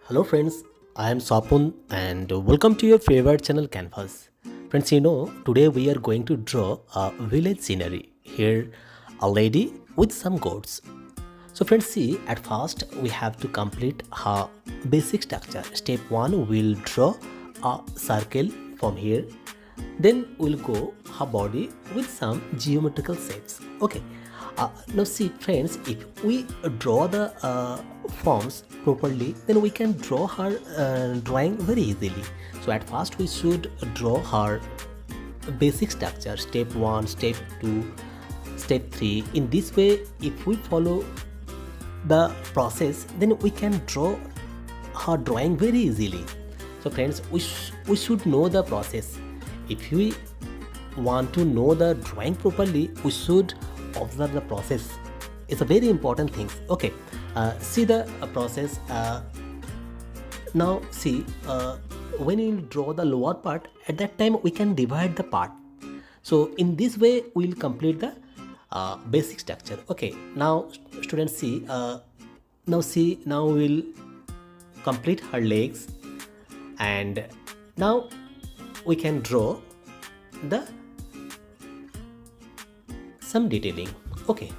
Hello friends, I am Sapun and welcome to your favorite channel Canvas. Friends, today we are going to draw a village scenery. Here, a lady with some goats. So friends, see, at first we have to complete her basic structure. Step 1, we'll draw a circle from here. Then we'll go her body with some geometrical shapes. Okay. Now see friends, if we draw the forms properly, then we can draw her drawing very easily. So at first we should draw her basic structure, step 1, step 2, step 3. In this way, if we follow the process, then we can draw her drawing very easily. So friends, we should know the process. If we want to know the drawing properly, we should observe the process. It's a very important thing. Okay, see the process. Now see, when you draw the lower part, at that time we can divide the part. So in this way we will complete the basic structure. Okay, now students see, now we'll complete her legs, and now we can draw the some detailing. Okay,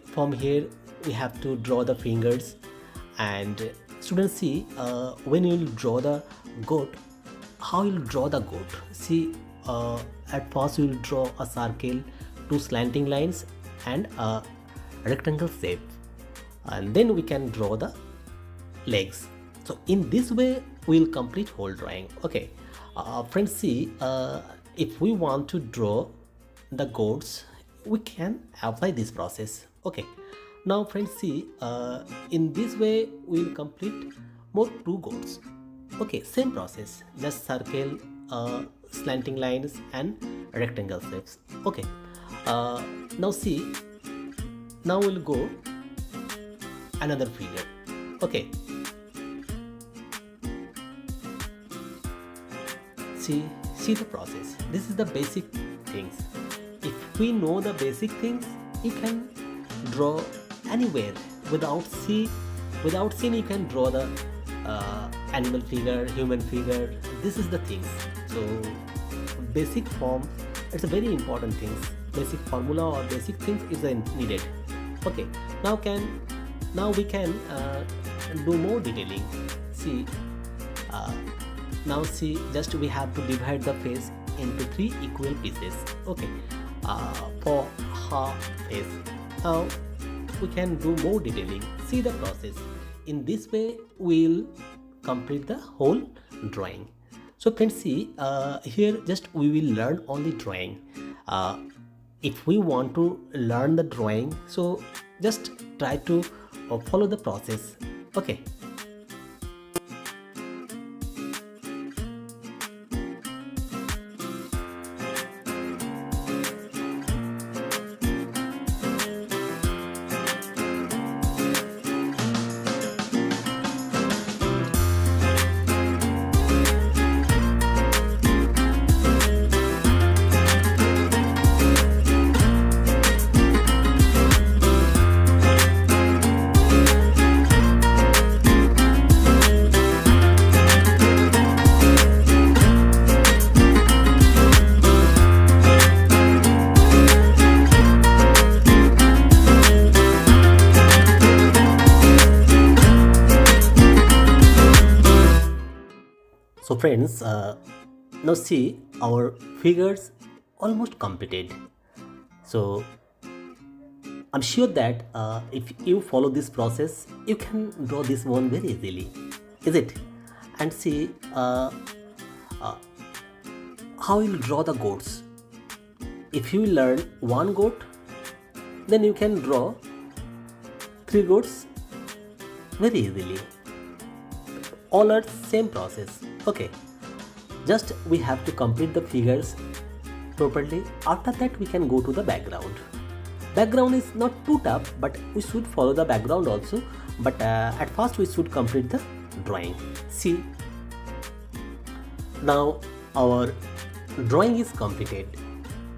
from here we have to draw the fingers, and students see, when you will draw the goat, how you will draw the goat. See, at first you will draw a circle, two slanting lines and a rectangle shape, and then we can draw the legs. So in this way we will complete whole drawing. Okay, friends, see, if we want to draw the goats, we can apply this process. Okay, now friends, see, in this way we will complete more 2 goats. Okay, same process, just circle, slanting lines and rectangle shapes. Okay, now see, now we'll go another figure. Okay, see the process. This is the basic things. If we know the basic things, you can draw anywhere. Without seeing, you can draw the animal figure, human figure. This is the things. So basic form, it's a very important thing. Basic formula or basic things is needed. Okay, now we can do more detailing. See, now see, just we have to divide the face into 3 equal pieces. Okay, for her face. Now we can do more detailing. See the process. In this way we'll complete the whole drawing. So friends, see, here just we will learn only drawing. If we want to learn the drawing, so just try to follow the process. Okay. So friends, now see, our figures almost completed. So I'm sure that if you follow this process, you can draw this one very easily, is it? And see, how you'll draw the goats. If you learn 1 goat, then you can draw 3 goats very easily. All are same process. Okay, just we have to complete the figures properly. After that we can go to the background. Background is not too tough, but we should follow the background also. But at first we should complete the drawing. See, now our drawing is completed.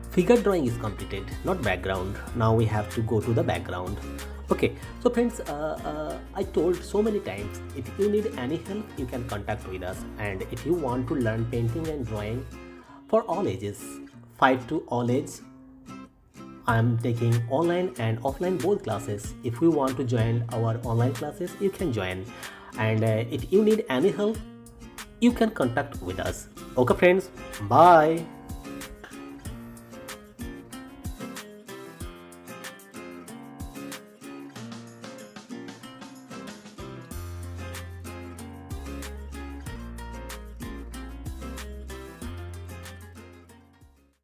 Figure drawing is completed, not background. Now we have to go to the background. Okay, so friends, I told so many times, if you need any help, you can contact with us. And if you want to learn painting and drawing for all ages, 5 to all age, I'm taking online and offline both classes. If you want to join our online classes, you can join. And if you need any help, you can contact with us. Okay, friends, bye.